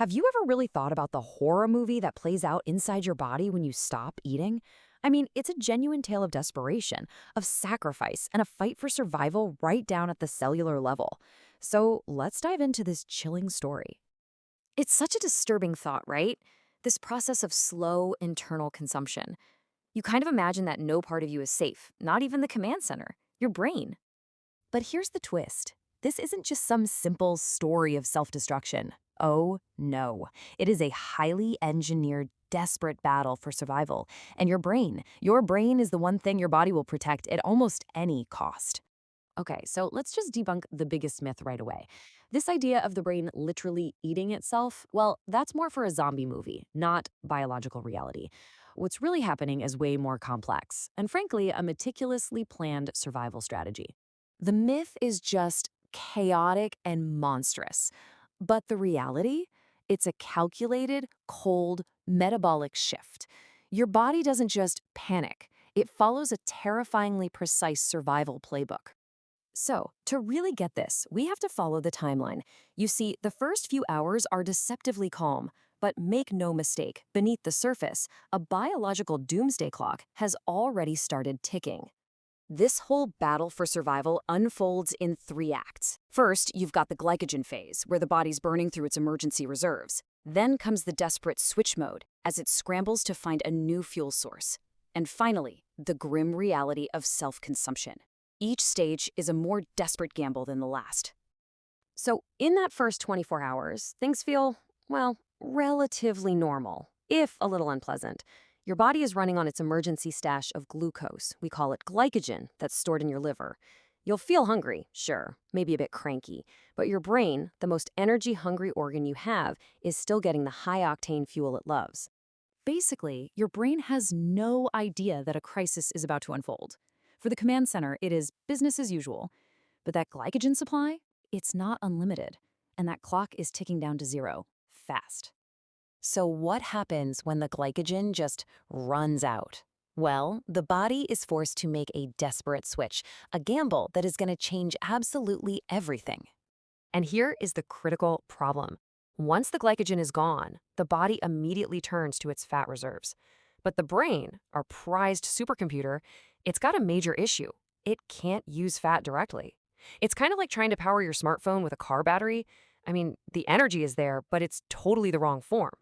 Have you ever really thought about the horror movie that plays out inside your body when you stop eating? I mean, it's a genuine tale of desperation, of sacrifice, and a fight for survival right down at the cellular level. So let's dive into this chilling story. It's such a disturbing thought, right? This process of slow internal consumption. You kind of imagine that no part of you is safe, not even the command center, your brain. But here's the twist. This isn't just some simple story of self-destruction. Oh, no. It is a highly engineered, desperate battle for survival. And your brain is the one thing your body will protect at almost any cost. Okay, so let's just debunk the biggest myth right away. This idea of the brain literally eating itself, well, that's more for a zombie movie, not biological reality. What's really happening is way more complex, and frankly, a meticulously planned survival strategy. The myth is just chaotic and monstrous. But the reality? It's a calculated, cold, metabolic shift. Your body doesn't just panic, it follows a terrifyingly precise survival playbook. So, to really get this, we have to follow the timeline. You see, the first few hours are deceptively calm, but make no mistake, beneath the surface, a biological doomsday clock has already started ticking. This whole battle for survival unfolds in three acts. First, you've got the glycogen phase, where the body's burning through its emergency reserves. Then comes the desperate switch mode, as it scrambles to find a new fuel source. And finally, the grim reality of self-consumption. Each stage is a more desperate gamble than the last. So, in that first 24 hours, things feel, well, relatively normal, if a little unpleasant. Your body is running on its emergency stash of glucose. We call it glycogen, that's stored in your liver. You'll feel hungry, sure, maybe a bit cranky, but your brain, the most energy-hungry organ you have, is still getting the high-octane fuel it loves. Basically, your brain has no idea that a crisis is about to unfold. For the command center, it is business as usual. But that glycogen supply, it's not unlimited, and that clock is ticking down to zero, fast. So what happens when the glycogen just runs out? Well, the body is forced to make a desperate switch, a gamble that is going to change absolutely everything. And here is the critical problem. Once the glycogen is gone, the body immediately turns to its fat reserves. But the brain, our prized supercomputer, it's got a major issue. It can't use fat directly. It's kind of like trying to power your smartphone with a car battery. I mean, the energy is there, but it's totally the wrong form.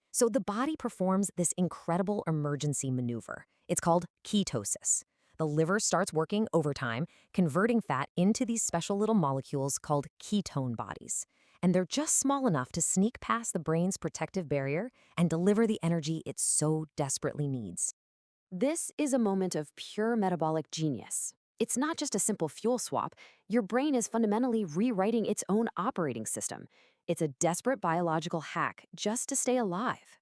So the body performs this incredible emergency maneuver. It's called ketosis. The liver starts working overtime, converting fat into these special little molecules called ketone bodies. And they're just small enough to sneak past the brain's protective barrier and deliver the energy it so desperately needs. This is a moment of pure metabolic genius. It's not just a simple fuel swap. Your brain is fundamentally rewriting its own operating system. It's a desperate biological hack just to stay alive.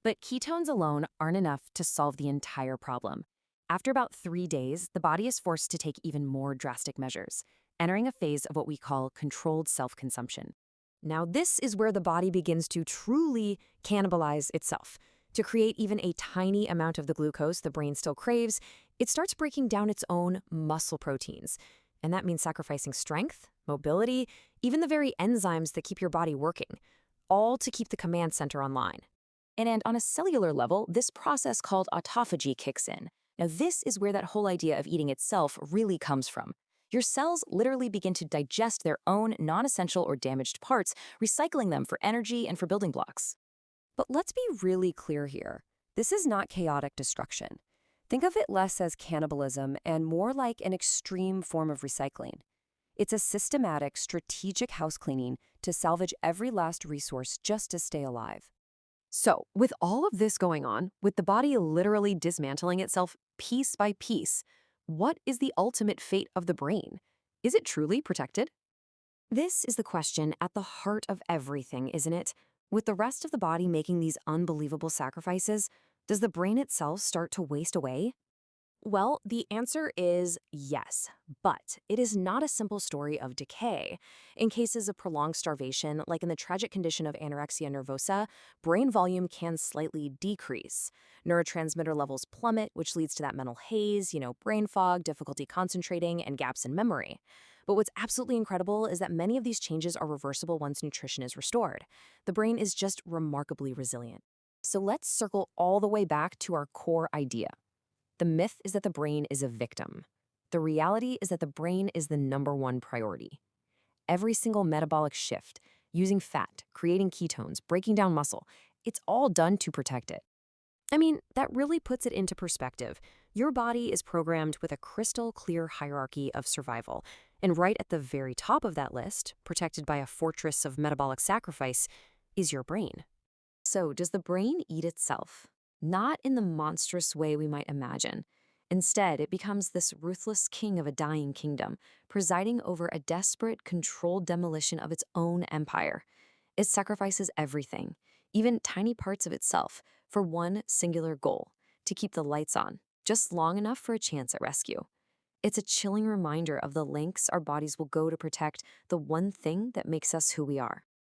But ketones alone aren't enough to solve the entire problem. After about 3 days, the body is forced to take even more drastic measures, entering a phase of what we call controlled self-consumption. Now, this is where the body begins to truly cannibalize itself. To create even a tiny amount of the glucose the brain still craves, it starts breaking down its own muscle proteins. And that means sacrificing strength, mobility, even the very enzymes that keep your body working, all to keep the command center online. And on a cellular level, this process called autophagy kicks in. Now, this is where that whole idea of eating itself really comes from. Your cells literally begin to digest their own non-essential or damaged parts, recycling them for energy and for building blocks. But let's be really clear here. This is not chaotic destruction. Think of it less as cannibalism and more like an extreme form of recycling. It's a systematic, strategic house cleaning to salvage every last resource just to stay alive. So, with all of this going on, with the body literally dismantling itself piece by piece, what is the ultimate fate of the brain? Is it truly protected? This is the question at the heart of everything, isn't it? With the rest of the body making these unbelievable sacrifices, does the brain itself start to waste away? Well, the answer is yes, but it is not a simple story of decay. In cases of prolonged starvation, like in the tragic condition of anorexia nervosa, brain volume can slightly decrease. Neurotransmitter levels plummet, which leads to that mental haze, brain fog, difficulty concentrating, and gaps in memory. But what's absolutely incredible is that many of these changes are reversible once nutrition is restored. The brain is just remarkably resilient. So let's circle all the way back to our core idea. The myth is that the brain is a victim. The reality is that the brain is the number one priority. Every single metabolic shift, using fat, creating ketones, breaking down muscle, it's all done to protect it. I mean, that really puts it into perspective. Your body is programmed with a crystal clear hierarchy of survival. And right at the very top of that list, protected by a fortress of metabolic sacrifice, is your brain. So, does the brain eat itself? Not in the monstrous way we might imagine. Instead, it becomes this ruthless king of a dying kingdom, presiding over a desperate, controlled demolition of its own empire. It sacrifices everything, even tiny parts of itself, for one singular goal: to keep the lights on, just long enough for a chance at rescue. It's a chilling reminder of the lengths our bodies will go to protect the one thing that makes us who we are.